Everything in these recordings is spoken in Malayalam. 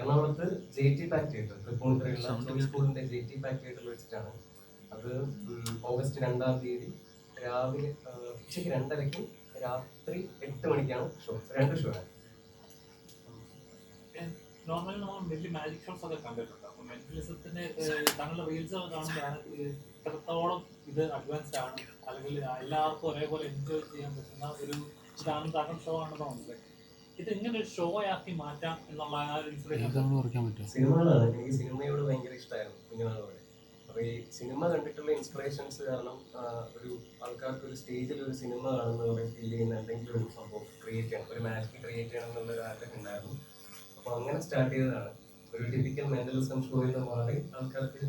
എറണാകുളത്ത് JT പാക്ക് തിയേറ്റർ, തൃപ്പൂണിത്തുറയുള്ള ജോയ് സ്കൂളിന്റെ JT പാക്ക് തിയേറ്ററിൽ വെച്ചിട്ടാണ്. അത് ഓഗസ്റ്റ് 2-ാം തീയതി രാവിലെ ഉച്ചയ്ക്ക് 2:30-ക്കും രാത്രി 8 മണിക്കാണ് ഷോ. 2 ഷോ ആണ്. നോർമലി നമ്മൾ വലിയ മാജിക് ഷോസ് ഒക്കെ കണ്ടിട്ടുണ്ട്. അപ്പൊ മെന്റലിസത്തിന്റെ താങ്കളുടെ റീൽസ് കാണുമ്പോൾ ഇത്രത്തോളം ഇത് അഡ്വാൻസ്ഡ് ആണ്, അല്ലെങ്കിൽ എല്ലാവർക്കും ഒരേപോലെ എൻജോയ് ചെയ്യാൻ പറ്റുന്ന ഒരു ഇതാണ് താങ്കളുടെ ഷോ ആണെന്ന് മനസ്സിലായി. ഇത് ഇങ്ങനെ ഒരു ഷോ ആക്കി മാറ്റാം എന്നുള്ള ആ ഒരു ഇൻസ്പിറേഷൻ സിനിമകളാണ്. എനിക്ക് സിനിമയോട് ഭയങ്കര ഇഷ്ടമായിരുന്നു കുഞ്ഞുനാളോടെ. അപ്പൊ ഈ സിനിമ കണ്ടിട്ടുള്ള ഇൻസ്പിറേഷൻസ് കാരണം ഒരു ആൾക്കാർക്ക് ഒരു സ്റ്റേജിൽ ഒരു സിനിമ കാണുന്നതോടെ ഫീൽ ചെയ്യുന്ന എന്തെങ്കിലും ഒരു സംഭവം ക്രിയേറ്റ് ചെയ്യണം, ഒരു മാജിക് ക്രിയേറ്റ് ചെയ്യണം എന്നുള്ള ഒരു ആഗ്രഹം ഉണ്ടായിരുന്നു. അപ്പോൾ അങ്ങനെ സ്റ്റാർട്ട് ചെയ്തതാണ്. ഒരു ടിപ്പിക്കൽ മെന്റലിസം ഷോയിൽ നിന്ന് മാറി ആൾക്കാർക്ക്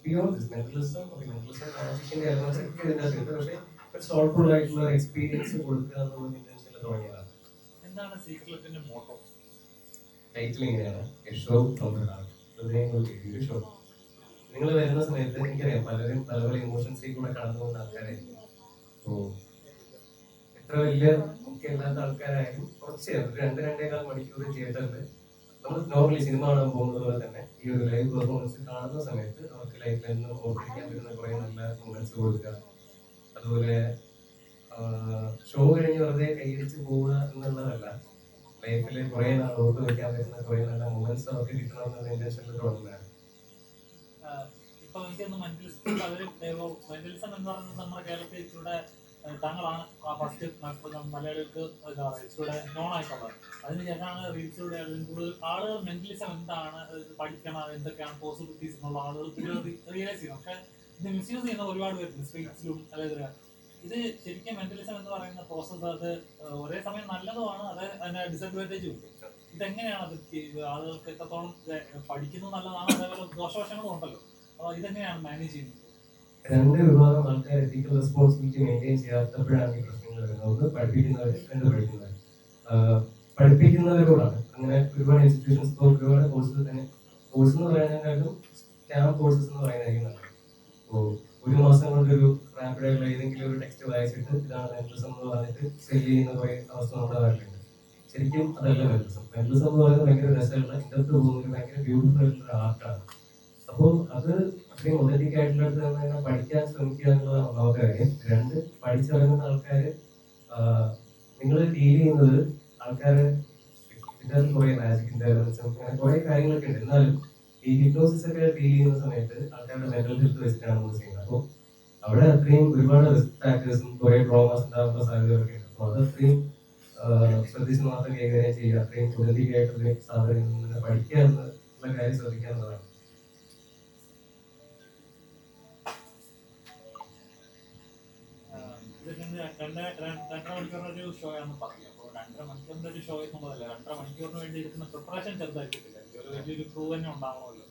ബിയോണ്ട് ദിസ് മെന്റലിസം മാജിക്കിന്റെ എലമെന്റ്സ് ഒക്കെ ഇതിനകത്തുണ്ട്. പക്ഷേ ഒരു സോൾഫുൾ ആയിട്ടുള്ള എക്സ്പീരിയൻസ് കൊടുക്കുക എന്നുള്ള ഇന്റൻഷനിൽ തുടങ്ങിയതാണ്. എന്താണ് സീക്രട്ടിന്റെ മോട്ടോ? ടൈറ്റിൽ ഇങ്ങനെയാണ്, a show from the heart. ഹൃദയങ്ങൾക്ക് ഷോ. നിങ്ങൾ വരുന്ന സമയത്ത് എനിക്കറിയാം പലരും പല പല ഇമോഷൻസിൽ കൂടെ കടന്നു പോകുന്ന ആൾക്കാരായിരിക്കും. അപ്പോൾ എത്ര വലിയ ഒക്കെ അല്ലാത്ത ആൾക്കാരായാലും കുറച്ച് 2-2.25 മണിക്കൂർ തിയേറ്ററിൽ നമ്മൾ നോർമലി സിനിമ കാണാൻ പോകുന്നത് പോലെ തന്നെ ഈ ഒരു ലൈവ് പെർഫോമൻസ് കാണുന്ന സമയത്ത് അവർക്ക് ലൈഫിൽ നിന്ന് ഓർത്തിരിക്കാൻ പറ്റുന്ന കുറേ നല്ല മൊമെന്റ്സ് കൊടുക്കുക. അതുപോലെ ഷോ കഴിഞ്ഞ് വെറുതെ കൈയടിച്ച് പോവുക എന്നുള്ളതല്ല, ലൈഫിൽ കുറേ നാൾ ഓർത്ത് വയ്ക്കാൻ പറ്റുന്ന കുറേ നല്ല മൊമെന്റ്സ് അവർക്ക് കിട്ടണം എന്നുള്ള ഇന്റൻഷനിൽ തുടങ്ങുന്നതാണ്. ഇപ്പൊ എനിക്കൊന്ന് മെന്റലിസം എന്ന് പറയുന്നത് നമ്മുടെ കേരളത്തിൽ ഇച്ചിലൂടെ താങ്കളാണ് ഫസ്റ്റ് മലയാളികൾക്ക് എന്താ പറയുക ഇച്ചിലൂടെ നോൺ ആയിട്ടുള്ളത്. അതിന് ശേഷമാണ് റീൽസിലൂടെ അല്ലെങ്കിൽ കൂടുതൽ ആളുകൾ മെന്റലിസം എന്താണ്, പഠിക്കണം, എന്തൊക്കെയാണ് പോസിബിലിറ്റീസ് എന്നുള്ള ആളുകൾ റിയലൈസ് ചെയ്യണം. പക്ഷെ ഇത് മിസ്യൂസ് ചെയ്യുന്ന ഒരുപാട് പേരുണ്ട് സ്ട്രീറ്റ്സിലും. അതായത് ഇത് ശരിക്കും മെന്റലിസം എന്ന് പറയുന്ന പ്രോസസ്സ് അത് ഒരേ സമയം നല്ലതുമാണ്, അത് അതിന്റെ ഡിസഡ്വാൻറ്റേജും ഉണ്ട്. ഇതെങ്ങനെയാണ് അത് ആളുകൾക്ക് എത്രത്തോളം പഠിക്കുന്നത് നല്ലതാണ്, അതേപോലെ ദോഷവശങ്ങളും ഉണ്ടല്ലോ. അപ്പോൾ ഇതെങ്ങനെയാണ് മാനേജ് ചെയ്യുന്നത്? 2 വിഭാഗം ആൾക്കാർ എത്തിക്കൽ റെസ്പോൺസിബിലിറ്റി മെയിൻറ്റെയിൻ ചെയ്യാത്തപ്പോഴാണ് ഈ പ്രശ്നങ്ങൾ വരുന്നത്. ഒന്ന് പഠിപ്പിക്കുന്നവർ, 2 പഠിക്കുന്നവർ. പഠിപ്പിക്കുന്നവരോടാണ് അങ്ങനെ ഒരുപാട് ഇൻസ്റ്റിറ്റ്യൂഷൻസ് ഇപ്പോൾ ഒരുപാട് കോഴ്സുകൾ തന്നെ. കോഴ്സ് എന്ന് പറയുന്നതിനേക്കാളും ക്യാമ്പ് കോഴ്സസ് എന്ന് പറയുന്നതായിരിക്കും നല്ലത്. അപ്പോൾ 1 മാസം കൊണ്ടൊരു റാപ്പിഡായിട്ടുള്ള ഏതെങ്കിലും ഒരു ടെക്സ്റ്റ് വായിച്ചിട്ട് ഇതാണ് മെന്റലിസം എന്ന് പറഞ്ഞിട്ട് സെല് ചെയ്യുന്ന കുറേ അവസ്ഥ നമ്മുടെ നാട്ടിലുണ്ട്. ശരിക്കും അതല്ല മെന്റലിസം. മെന്റലിസം എന്ന് പറയുന്നത് ഭയങ്കര രസമുള്ള ഇന്നത്തെ പോകുന്ന ഭയങ്കര ബ്യൂട്ടിഫുൾ ആയിട്ടുള്ള ആർട്ടാണ്. അപ്പോൾ അത് അത്രയും ഒതന്റിക് ആയിട്ടുള്ളത് തന്നെ പഠിക്കാൻ ശ്രമിക്കുക എന്നുള്ളതാണ് ഒന്നാമത്തെ കാര്യം. 2, പഠിച്ചിറങ്ങുന്ന ആൾക്കാർ നിങ്ങൾ ഡീൽ ചെയ്യുന്നത് ആൾക്കാരെ ഇതിൻ്റെ കുറേ മാജിക്കിൻ്റെ എലമെന്റ്സും അങ്ങനെ കുറേ കാര്യങ്ങളൊക്കെ ഉണ്ട്. എന്നാലും ഈ ഹിപ്നോസിസ് ഒക്കെ ഡീൽ ചെയ്യുന്ന സമയത്ത് ആൾക്കാരുടെ മെന്റൽ ഹെൽത്ത് വെച്ചിട്ടാണ് നമ്മൾ ചെയ്യുന്നത്. അപ്പോൾ അവിടെ അത്രയും ഒരുപാട് റിസ്ക് ഫാക്ടേഴ്സും കുറേ ട്രോമാസ് ഉണ്ടാകുന്ന സാധ്യതകളൊക്കെ ഉണ്ട്. അപ്പോൾ അത് അത്രയും ശ്രദ്ധിച്ച് മാത്രം കൈകാര്യം ചെയ്യുക, അത്രയും ഒതന്റിക് ആയിട്ടുള്ള സാധനങ്ങൾ പഠിക്കുക എന്നുള്ള കാര്യം ശ്രദ്ധിക്കുക എന്നതാണ്. രണ്ടര മണിക്കൂറിന്റെ ഒരു ഷോ ആണെന്ന് പറഞ്ഞു. അപ്പോൾ 2.5 മണിക്കൂറിന്റെ ഒരു ഷോ എന്നുള്ളതല്ല, 2.5 മണിക്കൂറിന് വേണ്ടി എടുക്കുന്ന പ്രിപ്പറേഷൻ ചെറുതായിട്ടില്ല. ഒരു വലിയൊരു ക്രൂ തന്നെ ഉണ്ടാവണമല്ലോ.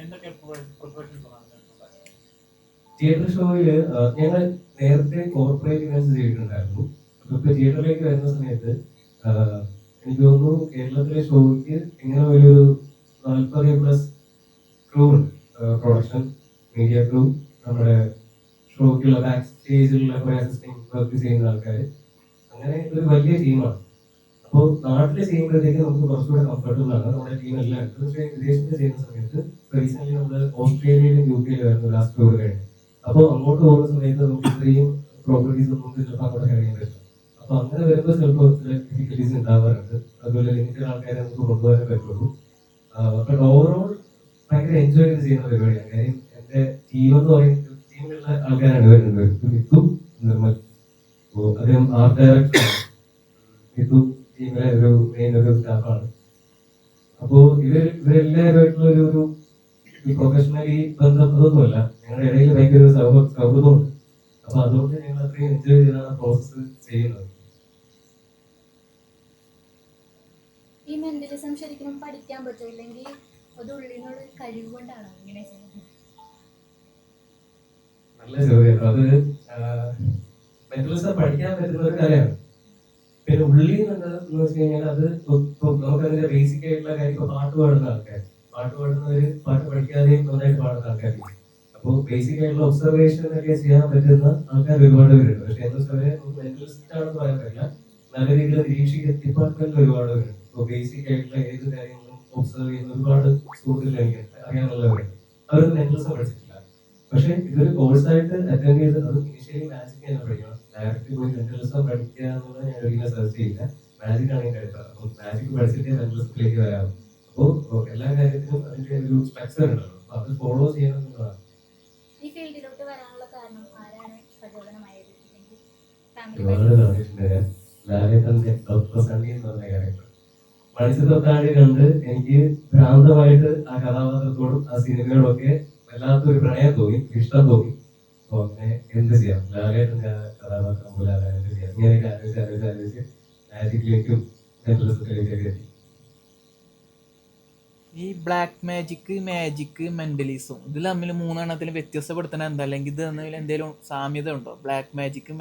എന്തൊക്കെ പ്രിപ്പറേഷൻസ് ആണ്? തിയേറ്റർ ഷോയില് ഞങ്ങൾ നേരത്തെ കോർപ്പറേറ്റ് ഇവന്റ്സ് ചെയ്തിട്ടുണ്ടായിരുന്നു. അപ്പൊ ഇപ്പൊ തിയേറ്ററിലേക്ക് വരുന്ന സമയത്ത് എനിക്ക് തോന്നുന്നു കേരളത്തിലെ ഷോയ്ക്ക് ഇങ്ങനെ ഒരു 40+ ക്രൂ ഉണ്ട്. പ്രൊഡക്ഷൻ, മീഡിയ ക്രൂ, നമ്മുടെ ഷോയ്ക്കുള്ള ബാക്ക് സ്റ്റേജിലുള്ള കുറെ അസിസ്റ്റിംഗ് വർക്ക് ചെയ്യുന്ന ആൾക്കാർ, അങ്ങനെ ഒരു വലിയ ടീമാണ്. അപ്പോൾ നാട്ടിൽ ചെയ്യുമ്പോഴത്തേക്ക് നമുക്ക് കുറച്ചുകൂടെ കംഫർട്ടബിൾ ആണ് നമ്മുടെ ടീം എല്ലാം ഉണ്ട്. പക്ഷേ വിദേശത്ത് ചെയ്യുന്ന സമയത്ത് റീസെന്റ് നമ്മൾ ഓസ്ട്രേലിയയിലും UK ആയിരുന്നു ലാസ്റ്റ് ടൂർ കഴിഞ്ഞു. അപ്പോൾ അങ്ങോട്ട് പോകുന്ന സമയത്ത് നമുക്ക് ഇത്രയും പ്രോപ്പർട്ടീസ് ഒന്നും ചിലപ്പോൾ അങ്ങോട്ട് കഴിയാൻ പറ്റില്ല. അപ്പോൾ അങ്ങനെ വരുമ്പോൾ ചിലപ്പോൾ ചില ഡിഫിക്കൽറ്റീസ് ഉണ്ടാവാറുണ്ട്. അതുപോലെ ലിമിറ്റഡ് ആൾക്കാരെ നമുക്ക് കൊണ്ടുപോകാൻ പറ്റുള്ളൂ. ബട്ട് ഓവറോൾ ഭയങ്കര എൻജോയ് ചെയ്ത് ചെയ്യുന്ന പരിപാടിയാണ്. കാര്യം എൻ്റെ ടീമെന്ന് പറയുന്നത് ടീമിലുള്ള ആൾക്കാരാണ് വരുന്നത്. മിത്തു, നിർമ്മൽ, അപ്പോൾ അദ്ദേഹം ആർട്ട് ഡയറക്ടറാണ്. മിത്തു ടീമിലെ ഒരു മെയിൻ ഒരു സ്റ്റാഫാണ്. അപ്പോൾ ഇവരെല്ലാവരുമായിട്ടുള്ള ഒരു പ്രൊഫഷണലി ബന്ധം അതൊന്നുമല്ല, ഞങ്ങളുടെ ഇടയിൽ ഭയങ്കര ഒരു സൗഹൃദമുണ്ട്. അപ്പൊ അതുകൊണ്ട് ഞങ്ങൾ അത്രയും എൻജോയ് ചെയ്താണ് പ്രോസസ്സ് ചെയ്യുന്നത്. ഈ മെന്റലിസം ശരിക്കും പഠിക്കാൻ പറ്റുമോ, ഇല്ലെങ്കിൽ അത് ഉള്ളിലുള്ള കഴിവ് കൊണ്ടാണോ ഇങ്ങനെ ചെയ്യുന്നത്? നല്ല ചോദ്യം. അത് മെന്റലിസം പഠിക്കാൻ പറ്റുന്ന ഒരു കാര്യമാണ്. പിന്നെ ഉള്ളിൽ നിന്ന് വെച്ച് കഴിഞ്ഞാൽ അത് നമുക്ക് അതിന്റെ ബേസിക് ആയിട്ടുള്ള കാര്യം. ഇപ്പൊ പാട്ട് പാടുന്ന ആൾക്കാർ, പാട്ട് പാടുന്നവര് പാട്ട് പഠിക്കാതെയും നന്നായിട്ട് പാടുന്ന ആൾക്കാർക്ക്. അപ്പോൾ ബേസിക് ആയിട്ടുള്ള ഒബ്സർവേഷൻ ഒക്കെ ചെയ്യാൻ പറ്റുന്ന ആൾക്കാർ ഒരുപാട് പേരുണ്ട്. പക്ഷെ എന്താ വെച്ചാൽ നമുക്ക് മെന്റലിസ്റ്റ് ആണെന്ന് പറയാൻ പറ്റില്ല, നല്ല രീതിയിൽ നിരീക്ഷിക്കുന്ന ഡിപ്പാർട്ട്മെന്റിൽ ഒരുപാട് പേരുണ്ട്. അപ്പോൾ ബേസിക് ആയിട്ടുള്ള ഏത് കാര്യങ്ങളും ഒബ്സർവ് ചെയ്യുന്ന ഒരുപാട് സുഹൃത്തുക്കൾ എനിക്ക് അറിയാനുള്ളവരുണ്ട്. അവരൊന്നും മെന്റലിസം പഠിച്ചിട്ടില്ല. പക്ഷെ ഇതൊരു കോഴ്സായിട്ട് അറ്റൻഡ് ചെയ്ത് അത് ഇനിഷ്യലി മാജിക് തന്നെ പഠിക്കണം. ഡയറക്റ്റ് പോയി മെന്റലിസം പഠിക്കുക എന്നുള്ളത് ഞാൻ ഒരിക്കലും സെർച്ച് ചെയ്യില്ല. മാജിക് ആണ് എനിക്ക് എടുത്തത്. അപ്പോൾ മാജിക് പഠിച്ചിട്ടേ മെന്റലിസത്തിലേക്ക് വരാം. അപ്പോൾ എല്ലാ കാര്യത്തിനും അതിന്റെ ഒരു സ്ട്രക്ചർ ഉണ്ടല്ലോ, അപ്പൊ അത് ഫോളോ ചെയ്യണം എന്നുള്ളതാണ്. ഈ ഫീൽഡിലോട്ട് വരാനുള്ള കാരണം ആരാണ് പ്രചോദനമായത്? അല്ലെങ്കിൽ ഒരുപാട് ഫാമിലി? പറഞ്ഞിട്ടുണ്ട് ഞാൻ. ലാലേട്ടന്റെ ഡോക്ടർ സണ്ണി എന്ന് പറഞ്ഞ ക്യാരക്ടർ മണിച്ചിത്രത്താഴ് കണ്ട് എനിക്ക് ഭ്രാന്തമായിട്ട് ആ കഥാപാത്രത്തോടും ആ സിനിമയോടും ഒക്കെ വല്ലാത്തൊരു പ്രണയം തോന്നി, ഇഷ്ടം തോന്നി. അപ്പൊ അങ്ങനെ എന്ത് ചെയ്യാം, ലാലേട്ടന്റെ ആ കഥാപാത്രം പോലെ എന്ത് ചെയ്യാം, ഇങ്ങനെയൊക്കെ ആലോചിച്ച് മാജിക്കിലേക്കും മെന്റലിസത്തിലേക്കൊക്കെ എത്തി. ഈ ബ്ലാക്ക് മാജിക് മെന്റലിസം ഇതിൽ തമ്മിൽ മൂന്നെണ്ണത്തിൽ വ്യത്യസ്തപ്പെടുത്തണ എന്താ, അല്ലെങ്കിൽ ഇത് തമ്മിൽ എന്തെങ്കിലും സാമ്യത ഉണ്ടോ? ബ്ലാക്ക് മാജിക്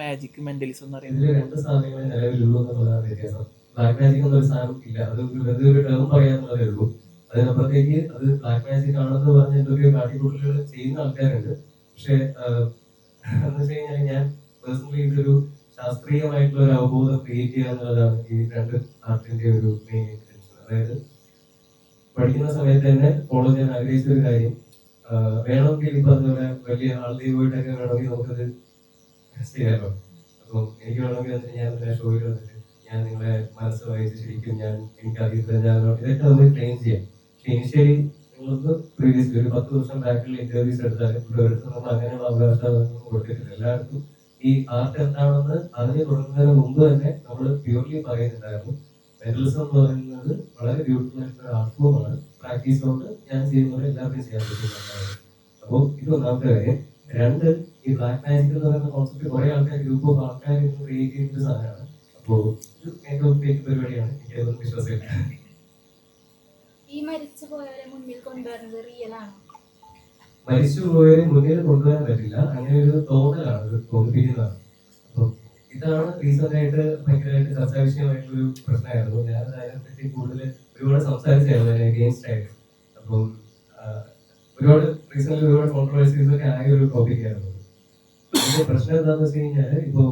മെന്റലിസം എന്ന് പറയുന്നത് ഇതില് രണ്ട് സാധനങ്ങളെ നിലവിലുള്ളൂ എന്നുള്ളതാണ് വ്യത്യാസം. ബ്ലാക്ക് മാജിക് എന്നൊരു സാധനം ഇല്ല, അത് വെറുതെ ഒരു ടേം പറയാന്നുള്ളതേ ഉള്ളൂ. അതിനപ്പുറത്തേക്ക് അത് ബ്ലാക്ക് മാജിക് ആണെന്ന് പറഞ്ഞ് എന്തൊക്കെയോ കാട്ടിക്കൂട്ടലുകൾ ചെയ്യുന്ന ആൾക്കാരുണ്ട്. പക്ഷെ എന്ന് വെച്ച് കഴിഞ്ഞാൽ ഞാൻ പേഴ്സണലി ഇതൊരു ശാസ്ത്രീയമായിട്ടുള്ള ഒരു അവബോധം ക്രിയേറ്റ് ചെയ്യുക എന്നുള്ളതാണ് ഈ രണ്ട് ആർട്ടിന്റെ ഒരു മെയിൻ ഇന്റൻഷൻ. അതായത് പഠിക്കുന്ന സമയത്ത് തന്നെ ഫോളോ ചെയ്യാൻ ആഗ്രഹിച്ച ഒരു കാര്യം വേണമെങ്കിൽ ഈ പറഞ്ഞ പോലെ വലിയ ആൾദൈവമായിട്ടൊക്കെ വേണമെങ്കിൽ നമുക്കത് ചെയ്യാമല്ലോ. അപ്പം എനിക്ക് വേണമെങ്കിൽ ഞാൻ ഷോയിൽ വന്നിട്ട് ഞാൻ നിങ്ങളെ മനസ്സ് വായിച്ച് ശരിക്കും എനിക്ക് അറിയത്തില്ല ഇതൊക്കെ നമുക്ക് ട്രെയിൻ ചെയ്യാം. പക്ഷെ ഇനിഷ്യലി നിങ്ങളൊന്ന് പ്രീവിയസ്ലി ഒരു 10 വർഷം ബാക്കിൽ ഇന്റർവ്യൂസ് എടുത്താലും ഇവിടുത്തെ നമ്മൾ അങ്ങനെയുള്ള അവകാശം കൊടുത്തിട്ടില്ല. എല്ലാവർക്കും ഈ ആർട്ട് എന്താണെന്ന് അറിഞ്ഞു തുടങ്ങുന്നതിന് മുമ്പ് തന്നെ നമ്മൾ പ്യൂർലി പറയുന്നുണ്ടായിരുന്നു മെന്റലിസം എന്ന് പറയുന്നത് വളരെ ബ്യൂട്ടിഫുൾ ആയിട്ടുള്ള ആർട്ട് ഫോമാണ്. പ്രാക്ടീസ് കൊണ്ട് ഞാൻ ചെയ്യുന്നത് എല്ലാവർക്കും ചെയ്യാൻ പറ്റുന്നതാണ്. അപ്പോൾ ഇത് ഒന്നാമത്തെ കാര്യം. രണ്ട്, ഈ ബ്ലാക്ക് മാജിക് എന്ന് പറയുന്ന കോൺസെപ്റ്റ് കുറെ ആൾക്കാർ ഗ്രൂപ്പ് ഓഫ് ആൾക്കാർ ക്രിയേറ്റ് ചെയ്യുന്ന ഒരു സാധനമാണ്. അപ്പോൾ ഇത് ഫേക്ക് പരിപാടിയാണ്, എനിക്ക് അതൊന്നും വിശ്വാസമില്ല. ഈ മരിച്ചു പോയവരെ മുന്നിൽ കൊണ്ടുവരുന്നത് റിയൽ ആണോ? മരിച്ചുപോയവരെ മുന്നിൽ കൊണ്ടുവരാൻ പറ്റില്ല, അങ്ങനെ ഒരു തോന്നലാണ്, ഒരു തോന്നിപ്പിക്കുന്നതാണ്. അപ്പം ഇതാണ് റീസെന്റ് ആയിട്ട് ഭയങ്കരമായിട്ട് ചർച്ചാ വിഷയമായിട്ടുള്ളൊരു പ്രശ്നമായിരുന്നു. ഞാൻ അതിനെപ്പറ്റി കൂടുതൽ ഒരുപാട് സംസാരിച്ചായിരുന്നു അതിന് അഗെയിൻസ്റ്റ് ആയിട്ട്. അപ്പം ഒരുപാട് റീസെന്റ് ഒരുപാട് കോൺട്രവേഴ്സീസ് ഒക്കെ ആയ ഒരു ടോപ്പിക് ആയിരുന്നു. അതിന്റെ പ്രശ്നം എന്താണെന്ന് വെച്ച് കഴിഞ്ഞാൽ ഇപ്പോ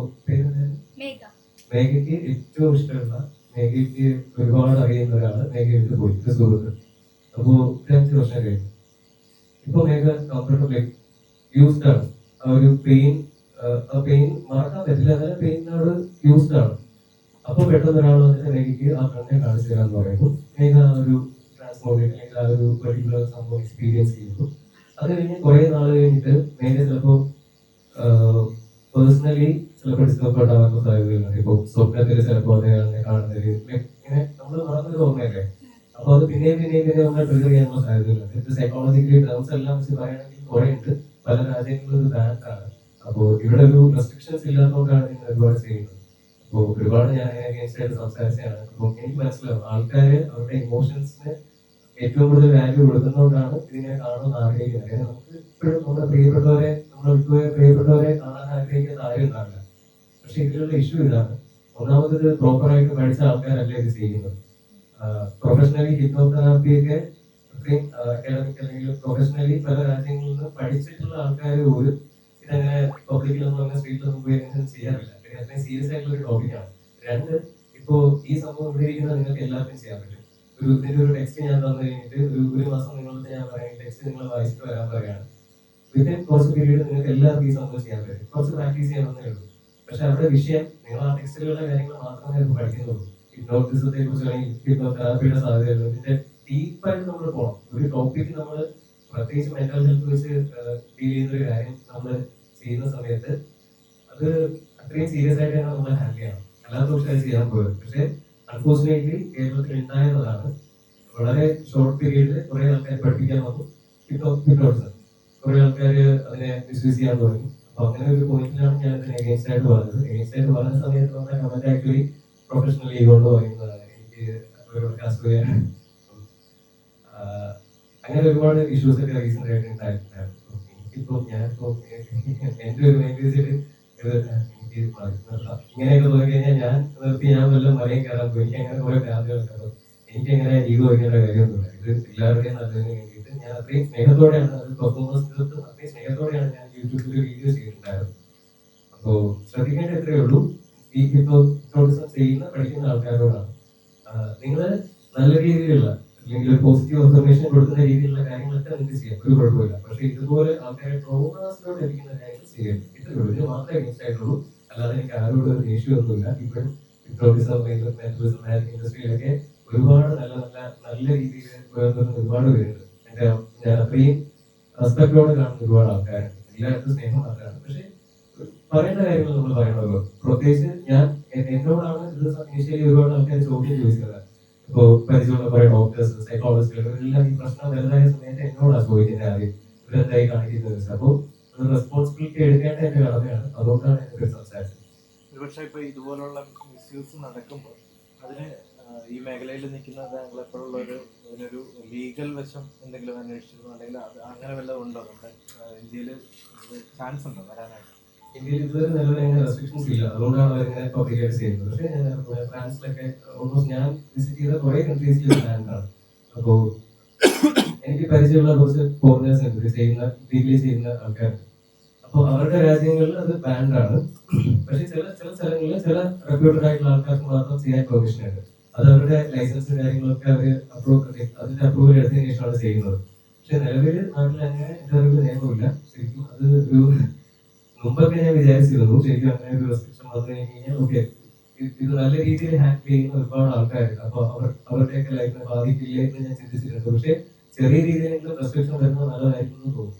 മേഘയ്ക്ക് ഏറ്റവും ഇഷ്ടമുള്ള, മേഘയ്ക്ക് ഒരുപാട് അറിയുന്ന ഒരാള് മേഘയിട്ട് പോയി, ഒരു സുഹൃത്ത്. അപ്പോ 5 വർഷം കഴിഞ്ഞു. ഇപ്പൊ മേഘ കംഫർട്ടബിൾ യൂസ്ഡ് ആണ്. ആ ഒരു പെയിൻ മറക്കാൻ പറ്റില്ല, അങ്ങനെ പെയിനോട് യൂസ്ഡ് ആണ്. അപ്പൊ പെട്ടെന്ന് ഒരാൾ വന്നിട്ട് മേഘയ്ക്ക് ആ കണ്ണെ കാണിച്ചു തരാന്ന് പറയുന്നു. മേഘ ആ ഒരു ട്രാൻസ്ഫോർമേഷൻ അല്ലെങ്കിൽ ആ ഒരു പെർട്ടിക്കുലർ സംഭവം എക്സ്പീരിയൻസ് ചെയ്യുന്നു. അത് കഴിഞ്ഞ് കുറെ നാൾ കഴിഞ്ഞിട്ട് മേഘ ചിലപ്പോ പേഴ്സണലി ചിലപ്പോൾ ഡിസ്റ്റർബ് ആവാനുള്ള സാധ്യതകളുണ്ട്. ഇപ്പൊ സ്വപ്നത്തിൽ ചിലപ്പോൾ അതേപോലെ കാണുന്നത് ഇങ്ങനെ നമ്മൾ മറന്നൊരു ഓർമ്മയല്ലേ. അപ്പൊ അത് പിന്നെയും നമ്മൾ ട്രിഗർ ചെയ്യാനുള്ള സാധ്യതകളുണ്ട്. സൈക്കോളജിക്കലി ടേംസ് എല്ലാം വെച്ച് പറയുകയാണെങ്കിൽ കുറെ ഉണ്ട്. പല രാജ്യങ്ങളിലും ഒരു ബാൻഡാണ്. അപ്പോൾ ഇവിടെ ഒരു റെസ്ട്രിക്ഷൻസ് ഇല്ലാത്തതുകൊണ്ടാണ് നിങ്ങൾ ഒരുപാട് ചെയ്യുന്നത്. അപ്പോൾ ഒരുപാട് ഞാൻ അഗേൻസ്റ്റ് ആയിട്ട് സംസാരിച്ചതാണ്. അപ്പോൾ എനിക്ക് മനസ്സിലാവും ആൾക്കാര് അവരുടെ ഇമോഷൻസിന് ഏറ്റവും കൂടുതൽ വാല്യൂ കൊടുക്കുന്നതുകൊണ്ടാണ് ഇതിനെ കാണുമെന്ന് ആഗ്രഹിക്കുന്നത്. നമുക്ക് ഇപ്പോഴും നമ്മുടെ പ്രിയപ്പെട്ടവരെ കാണാൻ ആഗ്രഹിക്കുന്ന ആരും ഉണ്ടാവില്ല. പക്ഷെ ഇതിലുള്ള ഇഷ്യൂ ഇതാണ്. ഒന്നാമത് പ്രോപ്പറായിട്ട് പഠിച്ച ആൾക്കാരല്ല ഇത് ചെയ്യുന്നത്. പ്രൊഫഷണലി ഹിപ്നോതെറാപ്പിയൊക്കെ അക്കാഡമിക് അല്ലെങ്കിൽ പ്രൊഫഷണലി പല രാജ്യങ്ങളിൽ നിന്ന് പഠിച്ചിട്ടുള്ള ആൾക്കാർ പോലും ഇതങ്ങനെ പബ്ലിക്കിലൊന്നും അങ്ങനെ സ്ട്രീറ്റിലൊന്നും പോയി അങ്ങനെ ചെയ്യാറില്ല. അത്രയും സീരിയസ് ആയിട്ടുള്ള ഒരു ടോപ്പിക്കാണ്. രണ്ട്, ഇപ്പോ ഈ സംഭവം ഇവിടെ ഇരിക്കുന്ന നിങ്ങൾക്ക് എല്ലാവർക്കും ചെയ്യാൻ പറ്റും. ഇതിന്റെ ഒരു ടെക്സ്റ്റ് ഞാൻ തന്നു കഴിഞ്ഞിട്ട് ഒരു മാസം നിങ്ങളുടെ ഞാൻ പറയുന്നത് ടെക്സ്റ്റ് നിങ്ങൾ വായിച്ചിട്ട് വരാൻ പറയുകയാണ്. വിത്തിൻ കുറച്ച് പീരീഡ് നിങ്ങൾക്ക് എല്ലാവർക്കും ഈ സംഭവം ചെയ്യാൻ പറ്റും. കുറച്ച് പ്രാക്ടീസ് ചെയ്യണമെന്നേ ഉള്ളൂ. പക്ഷെ അവിടെ വിഷയം നിങ്ങൾ ആ ടെക്സ്റ്റുകളുടെ കാര്യങ്ങൾ മാത്രമേ പഠിക്കുന്നുള്ളൂ. ഹിപ്നോട്ടിസത്തെ കുറിച്ച് അല്ലെങ്കിൽ ഹിപ്നോതെറാപ്പിയുടെ സാധ്യതകൾ ഇതിന്റെ ഡീപ്പായിട്ട് നമ്മൾ പോകണം. ഒരു ടോപ്പിക്ക് നമ്മൾ പ്രത്യേകിച്ച് മെന്റൽ ഹെൽത്ത് വെച്ച് ഡീൽ ചെയ്യുന്ന ഒരു കാര്യം നമ്മൾ ചെയ്യുന്ന സമയത്ത് അത് അത്രയും സീരിയസ് ആയിട്ട് തന്നെ നമ്മൾ ഹാൻഡിൽ ചെയ്യണം. അല്ലാത്ത പക്ഷേ അത് ചെയ്യാൻ പോയത്. പക്ഷെ അൺഫോർച്ചുനേറ്റ്ലി കേരളത്തിൽ ഉണ്ടായതാണ്. വളരെ ഷോർട്ട് പീരീഡിൽ കുറെ ആൾക്കാർ പഠിപ്പിക്കാൻ വന്നു. ഹിപ്നോട്ടിസം കുറെ ആൾക്കാർ അതിനെ മിസ്യൂസ് ചെയ്യാൻ തുടങ്ങി. അപ്പൊ അങ്ങനെ ഒരു പോയിന്റിലാണ് ഞാൻ ഇതിനെ അഗേൻസ്റ്റ് ആയിട്ട് പറഞ്ഞത്. അഗേൻസ്റ്റ് ആയിട്ട് പറഞ്ഞ സമയത്ത് വന്ന കമന്റ് ആക്ച്വലി പ്രൊഫഷണലി കൊണ്ട് പറയുന്നതാണ്. എനിക്ക് അവരോട് കാസ്റ്റ് ചെയ്യാൻ അങ്ങനെ ഒരുപാട് ഇഷ്യൂസ് ഒക്കെ റീസെന്റ് ആയിട്ട് ഉണ്ടായിട്ടുണ്ടായിരുന്നു. എനിക്കിപ്പോ ഞാനിപ്പോ എന്റെ ഒരു മെയിൻറ്റേജ് എനിക്ക് ഇങ്ങനെയൊക്കെ നോക്കി കഴിഞ്ഞാൽ ഞാൻ വല്ല മലയും കയറാൻ പോയി. എനിക്ക് അങ്ങനെ കുറെ ഭ്രാന്തികളൊക്കെ ഉണ്ടോ. എനിക്കങ്ങനെ ഈഗോ വയ്ക്കേണ്ട കാര്യമൊന്നുമില്ല. ഇത് എല്ലാവരുടെയും നല്ലതിന് വേണ്ടിയിട്ട് ഞാൻ അത്രയും സ്നേഹത്തോടെയാണ് അത് പെർഫോമൻസ് തീർത്തും അത്രയും സ്നേഹത്തോടെയാണ് ഞാൻ യൂട്യൂബിൽ വീഡിയോ ചെയ്തിട്ടുണ്ടായിരുന്നത്. അപ്പോൾ ശ്രദ്ധിക്കേണ്ട എത്രയേ ഉള്ളൂ, ഈ ഹിപ്നോട്ടിസം ചെയ്യുന്ന പഠിക്കുന്ന ആൾക്കാരോടാണ് നിങ്ങൾ നല്ല രീതിയിലുള്ള അല്ലെങ്കിൽ ഒരു പോസിറ്റീവ് ഇൻഫർമേഷൻ കൊടുക്കുന്ന രീതിയിലുള്ള കാര്യങ്ങളൊക്കെ നിങ്ങൾക്ക് ചെയ്യാം, ഒരു കുഴപ്പമില്ല. പക്ഷെ ഇതുപോലെ ആൾക്കാരെ ട്രോമാസിലോട്ട് എത്തിക്കുന്ന കാര്യങ്ങൾ ചെയ്യരുത്. ഇത്രേ ഉള്ളൂ, ഇതിന് മാത്രമേ അഗേൻസ്റ്റ് ആയിട്ടുള്ളൂ. അല്ലാതെ എനിക്ക് ആരോടും ഒരു ദേഷ്യമൊന്നുമില്ല. ഇപ്പോഴും ടൂറിസം ഇൻഡസ്ട്രിയിലൊക്കെ ഒരുപാട് നല്ല നല്ല നല്ല രീതിയിൽ വരുന്ന ഒരുപാട് പേരുണ്ട്. ഞാൻ അത്രയും റെസ്പെക്ടോടെ കാണുന്ന ഒരുപാട് ആൾക്കാരുണ്ട്. എല്ലായിടത്തും സ്നേഹം മാത്രമാണ്. പക്ഷെ പറയേണ്ട കാര്യങ്ങൾ നമ്മൾ പറയണമല്ലോ. പ്രത്യേകിച്ച് ഞാൻ എന്നോടാണ് ഇത് ഇനിഷ്യലി ഒരുപാട് ആൾക്കാർ ചോദ്യം ചോദിച്ചത്. ഇപ്പോൾ പരിചയമുള്ള കുറെ ഡോക്ടേഴ്സ്, സൈക്കോളജിസ്റ്റുകൾ ഇവരെല്ലാം ഈ പ്രശ്നം വലുതായ സമയത്ത് എന്നോടാണ് ചോദിക്കുന്നത് ആദ്യം ഇവരെന്തായി കാണിക്കുന്നത് വെച്ചാൽ. അപ്പോൾ ഒരു റെസ്പോൺസിബിലിറ്റി എടുക്കേണ്ട എന്റെ കടമയാണ്. അതുകൊണ്ടാണ് എനിക്ക് സംസാരിച്ചത്. ഒരുപക്ഷെ ഇപ്പൊ ഇതുപോലുള്ള മിസ്യൂസ് നടക്കുമ്പോൾ അതിന് ഈ മേഖലയിൽ നിൽക്കുന്ന താങ്കൾ എപ്പോഴുള്ള അതിനൊരു ലീഗൽ വശം എന്തെങ്കിലും അന്വേഷിച്ചിരുന്നു, അല്ലെങ്കിൽ അത് അങ്ങനെ വല്ലതും ഉണ്ടോ നമ്മുടെ ഇന്ത്യയിൽ? ചാൻസ് ഉണ്ടോ വരാനായിട്ട്? ഇന്ത്യയിൽ ഇതുവരെ നിലവിൽ അങ്ങനെ റെസ്ട്രിക്ഷൻസ് ഇല്ല. അതുകൊണ്ടാണ് അവരിങ്ങനെ പബ്ലിക്കായിട്ട് ചെയ്യുന്നത്. പക്ഷേ ഞാൻ ഫ്രാൻസിലൊക്കെ ഓൾമോസ്റ്റ് ഞാൻ വിസിറ്റ് ചെയ്ത കുറെ കൺട്രീസിൽ ബാൻഡാണ്. അപ്പോൾ എനിക്ക് പരിചയമുള്ള കുറച്ച് ഫോറിനേഴ്സ് ഉണ്ട് ചെയ്യുന്ന ലീഗലി ചെയ്യുന്ന ആൾക്കാരുണ്ട്. അപ്പോൾ അവരുടെ രാജ്യങ്ങളിൽ അത് ബാൻഡാണ്. പക്ഷെ ചില സ്ഥലങ്ങളിൽ ചില റെപ്യൂട്ടഡ് ആയിട്ടുള്ള ആൾക്കാർക്ക് മാത്രം ചെയ്യാൻ പെർമിഷൻ ഉണ്ട്. അത് അവരുടെ ലൈസൻസ് കാര്യങ്ങളൊക്കെ അവർ അതിന്റെ അപ്രൂവൽ എടുത്തതിന് ശേഷമാണ് ചെയ്യുന്നത്. പക്ഷെ നിലവിൽ നാട്ടിൽ അങ്ങനെ എന്റെ അറിവിൽ നിയമമില്ല. ശരിക്കും അത് ഒരു മുമ്പൊക്കെ ഞാൻ വിചാരിച്ചിരുന്നു ശരിക്കും അങ്ങനെ ഒരു റെസ്ട്രിക്ഷൻ വന്നു കഴിഞ്ഞാൽ ഓക്കെ ഇത് നല്ല രീതിയിൽ ഹാൻഡിൽ ചെയ്യുന്ന ഒരുപാട് ആൾക്കാരുണ്ട്. അപ്പൊ അവരുടെയൊക്കെ ലൈഫിനെ ബാധിക്കില്ലേ എന്ന് ഞാൻ ചിന്തിച്ചിട്ടുണ്ട്. പക്ഷെ ചെറിയ രീതിയിലെങ്കിലും റെസ്ട്രിക്ഷൻ വരുന്നത് നല്ലതായിരിക്കും എന്ന് തോന്നുന്നു.